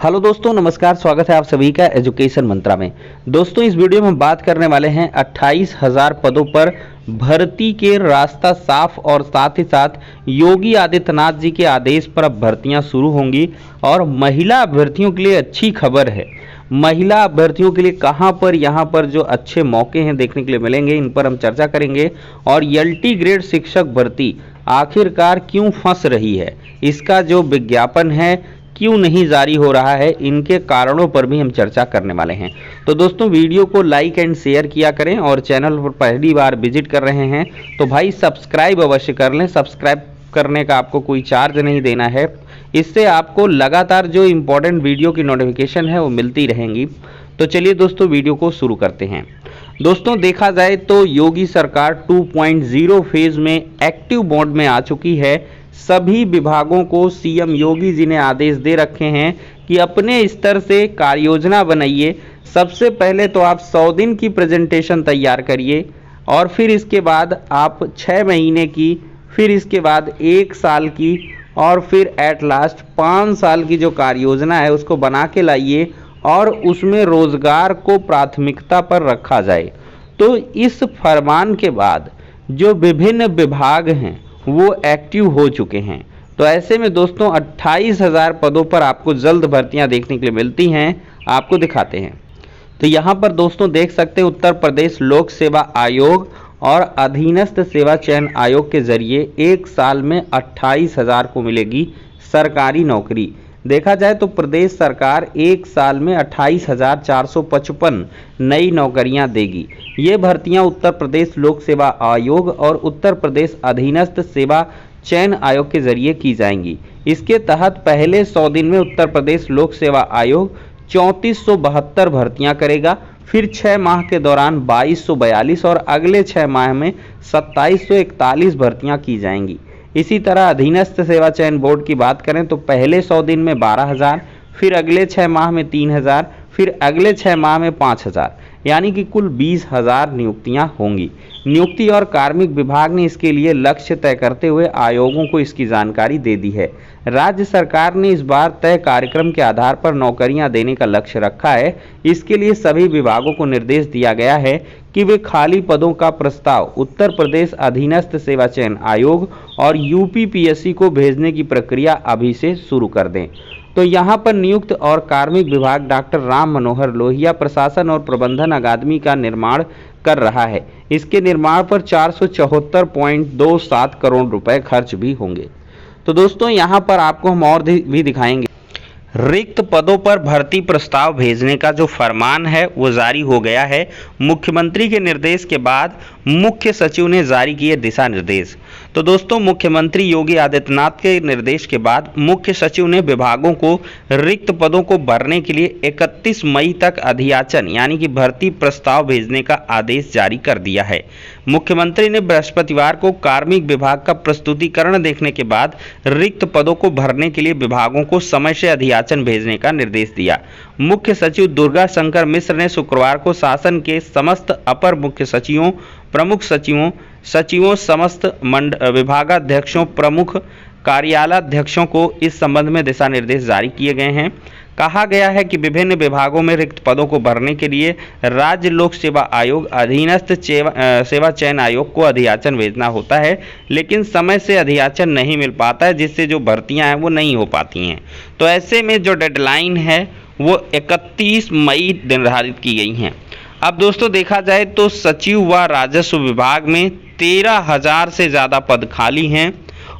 Hello दोस्तों, नमस्कार। स्वागत है आप सभी का एजुकेशन मंत्रा में। दोस्तों, इस वीडियो में हम बात करने वाले हैं 28,000 पदों पर भर्ती के रास्ता साफ और साथ ही साथ योगी आदित्यनाथ जी के आदेश पर अब भर्तियां शुरू होंगी। और महिला अभ्यर्थियों के लिए अच्छी खबर है। महिला अभ्यर्थियों के लिए कहां पर यहां पर जो अच्छे मौके हैं देखने के लिए मिलेंगे, इन पर हम चर्चा करेंगे। और एलटी ग्रेड शिक्षक भर्ती आखिरकार क्यों फंस रही है, इसका जो विज्ञापन है क्यों नहीं जारी हो रहा है, इनके कारणों पर भी हम चर्चा करने वाले हैं। तो दोस्तों, वीडियो को लाइक एंड शेयर किया करें और चैनल पर पहली बार विजिट कर रहे हैं तो भाई सब्सक्राइब अवश्य कर लें। सब्सक्राइब करने का आपको कोई चार्ज नहीं देना है, इससे आपको लगातार जो इम्पोर्टेंट वीडियो की नोटिफिकेशन है वो मिलती रहेंगी। तो चलिए दोस्तों, वीडियो को शुरू करते हैं। दोस्तों, देखा जाए तो योगी सरकार 2.0 फेज में एक्टिव मोड में आ चुकी है। सभी विभागों को सीएम योगी जी ने आदेश दे रखे हैं कि अपने स्तर से कार्य योजना बनाइए। सबसे पहले तो आप 100 दिन की प्रेजेंटेशन तैयार करिए और फिर इसके बाद आप 6 महीने की, फिर इसके बाद 1 साल की और फिर एट लास्ट 5 साल की जो कार्य योजना है उसको बना के लाइए और उसमें रोजगार को प्राथमिकता पर रखा जाए। तो इस फरमान के बाद जो विभिन्न विभाग हैं वो एक्टिव हो चुके हैं। तो ऐसे में दोस्तों 28,000 पदों पर आपको जल्द भर्तियां देखने के लिए मिलती हैं। आपको दिखाते हैं। तो यहाँ पर दोस्तों देख सकते हैं, उत्तर प्रदेश लोक सेवा आयोग और अधीनस्थ सेवा चयन आयोग के जरिए 1 साल में 28,000 को मिलेगी सरकारी नौकरी। देखा जाए तो प्रदेश सरकार 1 साल में 28,455 नई नौकरियां देगी। ये भर्तियां उत्तर प्रदेश लोक सेवा आयोग और उत्तर प्रदेश अधीनस्थ सेवा चयन आयोग के जरिए की जाएंगी। इसके तहत पहले 100 दिन में उत्तर प्रदेश लोक सेवा आयोग 3472 भर्तियां करेगा, फिर 6 माह के दौरान 2242 और अगले 6 माह में 2741 भर्तियां की जाएंगी। इसी तरह अधीनस्थ सेवा चयन बोर्ड की बात करें तो पहले 100 दिन में 12,000, फिर अगले 6 माह में 3,000, फिर अगले 6 माह में 5,000, यानी कि कुल 20,000 नियुक्तियां होंगी। नियुक्ति और कार्मिक विभाग ने इसके लिए लक्ष्य तय करते हुए आयोगों को इसकी जानकारी दे दी है। राज्य सरकार ने इस बार तय कार्यक्रम के आधार पर नौकरियां देने का लक्ष्य रखा है। इसके लिए सभी विभागों को निर्देश दिया गया है कि वे खाली पदों का प्रस्ताव उत्तर प्रदेश अधीनस्थ सेवा चयन आयोग और यूपीपीएससी को भेजने की प्रक्रिया अभी से शुरू कर दें। तो यहाँ पर नियुक्त और कार्मिक विभाग डॉक्टर राम मनोहर लोहिया प्रशासन और प्रबंधन अकादमी का निर्माण कर रहा है। इसके निर्माण पर 474.27 करोड़ रुपए खर्च भी होंगे। तो दोस्तों, यहाँ पर आपको हम और भी दिखाएंगे। रिक्त पदों पर भर्ती प्रस्ताव भेजने का जो फरमान है वो जारी हो गया है। मुख्यमंत्री के निर्देश के बाद मुख्य सचिव ने जारी किए दिशा निर्देश। तो दोस्तों, मुख्यमंत्री योगी आदित्यनाथ के निर्देश के बाद मुख्य सचिव ने विभागों को रिक्त पदों को भरने के लिए 31 मई तक अधियाचन यानी कि भर्ती प्रस्ताव भेजने का आदेश जारी कर दिया है। मुख्यमंत्री ने बृहस्पतिवार को कार्मिक विभाग का प्रस्तुतिकरण देखने के बाद रिक्त पदों को भरने के लिए विभागों को समय से अधियाचन भेजने का निर्देश दिया। मुख्य सचिव दुर्गा शंकर मिश्र ने शुक्रवार को शासन के समस्त अपर मुख्य सचिवों, प्रमुख सचिवों, समस्त विभागाध्यक्षों, प्रमुख कार्यालयाध्यक्षों को इस संबंध में दिशा निर्देश जारी किए गए हैं। कहा गया है कि विभिन्न विभागों में रिक्त पदों को भरने के लिए राज्य लोक सेवा आयोग, अधीनस्थ सेवा चयन आयोग को अधियाचन भेजना होता है, लेकिन समय से अधियाचन नहीं मिल पाता है, जिससे जो भर्तियां हैं वो नहीं हो पाती हैं। तो ऐसे में जो डेडलाइन है वो 31 मई निर्धारित की गई हैं। अब दोस्तों, देखा जाए तो सचिव व राजस्व विभाग में 13,000 से ज़्यादा पद खाली हैं।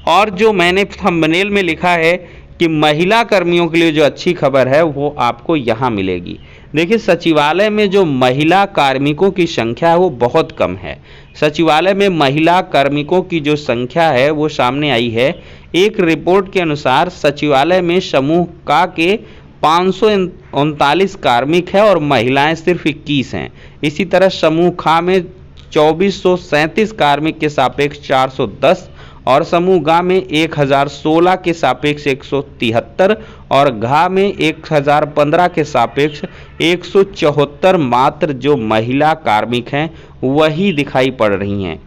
और जो मैंने थंबनेल में लिखा है कि महिला कर्मियों के लिए जो अच्छी खबर है वो आपको यहाँ मिलेगी। देखिए, सचिवालय में जो महिला कार्मिकों की संख्या है वो बहुत कम है। सचिवालय में महिला कार्मिकों की जो संख्या है वो सामने आई है। एक रिपोर्ट के अनुसार सचिवालय में समूह का के 539 कार्मिक है और महिलाएं सिर्फ 21 हैं। इसी तरह समूह खा में 2437 कार्मिक के सापेक्ष 410 और समूह गा में 1016 के सापेक्ष 173 और घा में 1015 के सापेक्ष 174 मात्र जो महिला कार्मिक हैं वही दिखाई पड़ रही हैं।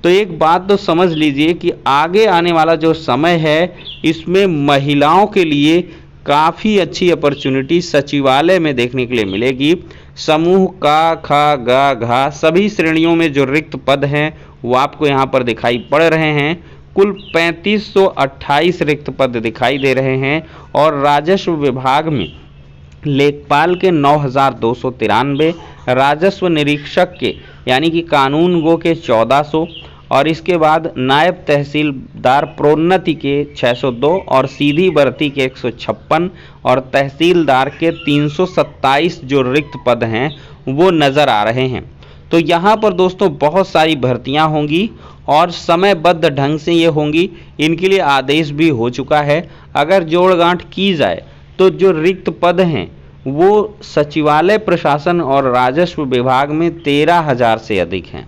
तो एक बात तो समझ लीजिए कि आगे आने वाला जो समय है इसमें महिलाओं के लिए काफ़ी अच्छी अपॉर्चुनिटी सचिवालय में देखने के लिए मिलेगी। समूह का, ख, ग, घ सभी श्रेणियों में जो रिक्त पद हैं वो आपको यहाँ पर दिखाई पड़ रहे हैं। कुल 3528 रिक्त पद दिखाई दे रहे हैं और राजस्व विभाग में लेखपाल के 9293, राजस्व निरीक्षक के यानी कि कानून गो के 1400 और इसके बाद नायब तहसीलदार प्रोन्नति के 602 और सीधी भर्ती के 156 और तहसीलदार के 327 जो रिक्त पद हैं वो नज़र आ रहे हैं। तो यहाँ पर दोस्तों बहुत सारी भर्तियाँ होंगी और समयबद्ध ढंग से ये होंगी। इनके लिए आदेश भी हो चुका है। अगर जोड़ गांठ की जाए तो जो रिक्त पद हैं वो सचिवालय प्रशासन और राजस्व विभाग में 13,000 से अधिक हैं।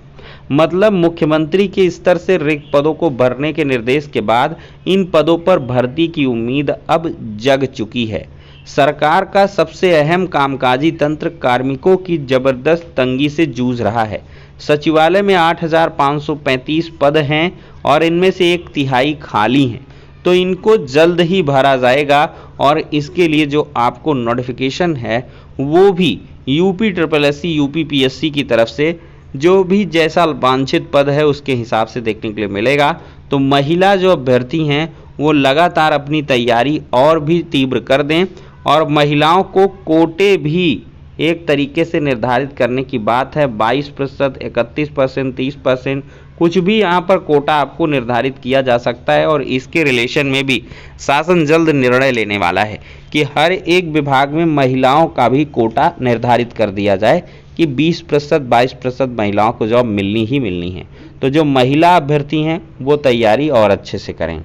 मतलब मुख्यमंत्री के स्तर से रिक्त पदों को भरने के निर्देश के बाद इन पदों पर भर्ती की उम्मीद अब जग चुकी है। सरकार का सबसे अहम कामकाजी तंत्र कार्मिकों की जबरदस्त तंगी से जूझ रहा है। सचिवालय में 8,535 पद हैं और इनमें से 1/3 खाली हैं, तो इनको जल्द ही भरा जाएगा और इसके लिए जो आपको नोटिफिकेशन है वो भी UPSSC UPPSC की तरफ से जो भी जैसा वांछित पद है उसके हिसाब से देखने के लिए मिलेगा। तो महिला जो अभ्यर्थी हैं वो लगातार अपनी तैयारी और भी तीव्र कर दें और महिलाओं को कोटे भी एक तरीके से निर्धारित करने की बात है। 22%, 31%, 30%, कुछ भी यहाँ पर कोटा आपको निर्धारित किया जा सकता है और इसके रिलेशन में भी शासन जल्द निर्णय लेने वाला है कि हर एक विभाग में महिलाओं का भी कोटा निर्धारित कर दिया जाए कि 20%, 22% महिलाओं को जॉब मिलनी ही मिलनी है। तो जो महिला अभ्यर्थी हैं वो तैयारी और अच्छे से करें।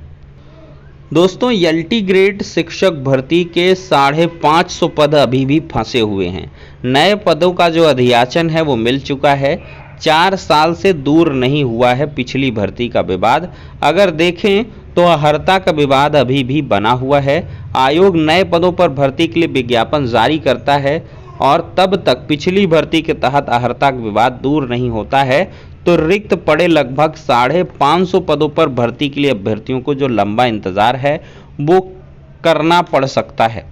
दोस्तों, LT ग्रेड शिक्षक भर्ती के 550 पद अभी भी फंसे हुए हैं। नए पदों का जो अधियाचन है वो मिल चुका है। 4 साल से दूर नहीं हुआ है पिछली भर्ती का विवाद। अगर देखें तो अहर्ता का विवाद अभी भी बना हुआ है। आयोग नए पदों पर भर्ती के लिए विज्ञापन जारी करता है और तब तक पिछली भर्ती के तहत अहर्ता का विवाद दूर नहीं होता है। तो रिक्त पड़े लगभग 550 पदों पर भर्ती के लिए अभ्यर्थियों को जो लंबा इंतजार है वो करना पड़ सकता है।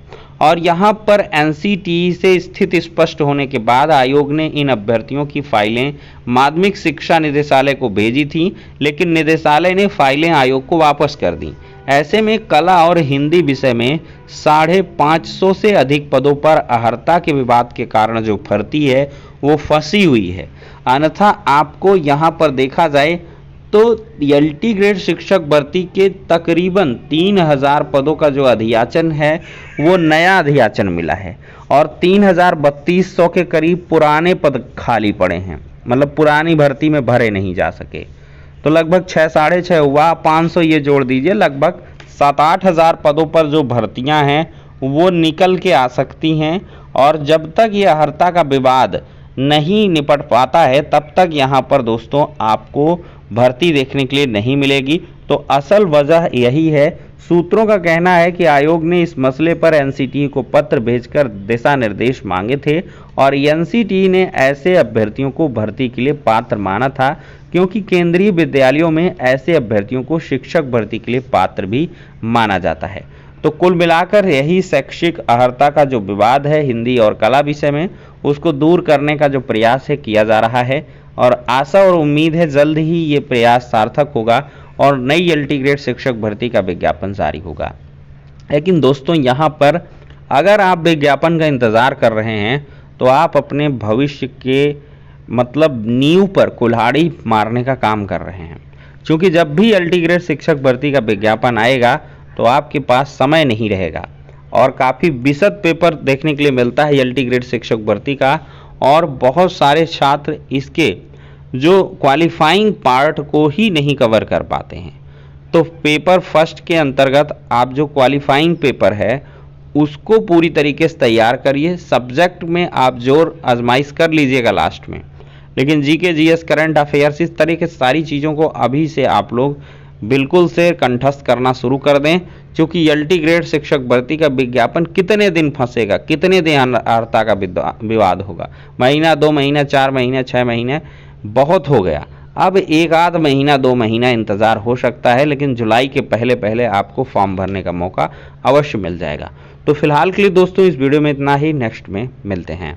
और यहाँ पर NCTE से स्थिति स्पष्ट होने के बाद आयोग ने इन अभ्यर्थियों की फाइलें माध्यमिक शिक्षा निदेशालय को भेजी थी, लेकिन निदेशालय ने फाइलें आयोग को वापस कर दी। ऐसे में कला और हिंदी विषय में 550 से अधिक पदों पर अहर्ता के विवाद के कारण जो भर्ती है वो फंसी हुई है। अन्यथा आपको यहाँ पर देखा जाए तो LT ग्रेड शिक्षक भर्ती के तकरीबन 3,000 पदों का जो अधियाचन है वो नया अधियाचन मिला है और 3,3200 के करीब पुराने पद खाली पड़े हैं। मतलब पुरानी भर्ती में भरे नहीं जा सके। तो लगभग 6 साढ़े 6 हुआ, 500 ये जोड़ दीजिए, लगभग 7-8 हज़ार पदों पर जो भर्तियां हैं वो निकल के आ सकती हैं। और जब तक ये अहर्ता का विवाद नहीं निपट पाता है तब तक यहाँ पर दोस्तों आपको भर्ती देखने के लिए नहीं मिलेगी। तो असल वजह यही है। सूत्रों का कहना है कि आयोग ने इस मसले पर NCTE को पत्र भेजकर दिशा निर्देश मांगे थे और NCTE ने ऐसे अभ्यर्थियों को भर्ती के लिए पात्र माना था, क्योंकि केंद्रीय विद्यालयों में ऐसे अभ्यर्थियों को शिक्षक भर्ती के लिए पात्र भी माना जाता है। तो कुल मिलाकर यही शैक्षिक अहर्ता का जो विवाद है हिंदी और कला विषय में, उसको दूर करने का जो प्रयास है किया जा रहा है और आशा और उम्मीद है जल्द ही ये प्रयास सार्थक होगा और नई LT ग्रेड शिक्षक भर्ती का विज्ञापन जारी होगा। लेकिन दोस्तों, यहाँ पर अगर आप विज्ञापन का इंतज़ार कर रहे हैं तो आप अपने भविष्य के मतलब नींव पर कुल्हाड़ी मारने का काम कर रहे हैं, क्योंकि जब भी LT ग्रेड शिक्षक भर्ती का विज्ञापन आएगा तो आपके पास समय नहीं रहेगा और काफ़ी विशद पेपर देखने के लिए मिलता है LT ग्रेड शिक्षक भर्ती का और बहुत सारे छात्र इसके जो क्वालिफाइंग पार्ट को ही नहीं कवर कर पाते हैं। तो पेपर फर्स्ट के अंतर्गत आप जो क्वालिफाइंग पेपर है उसको पूरी तरीके से तैयार करिए। सब्जेक्ट में आप जोर आजमाइश कर लीजिएगा लास्ट में, लेकिन GK GS करंट अफेयर्स इस तरीके से सारी चीज़ों को अभी से आप लोग बिल्कुल से कंठस्थ करना शुरू कर दें, क्योंकि LT ग्रेड शिक्षक भर्ती का विज्ञापन कितने दिन फंसेगा, कितने दिन अहर्ता का विवाद होगा। महीना, 2 महीना, 4 महीने, 6 महीने बहुत हो गया। अब एक आध महीना 2 महीना इंतज़ार हो सकता है, लेकिन जुलाई के पहले पहले आपको फॉर्म भरने का मौका अवश्य मिल जाएगा। तो फिलहाल के लिए दोस्तों इस वीडियो में इतना ही, नेक्स्ट में मिलते हैं।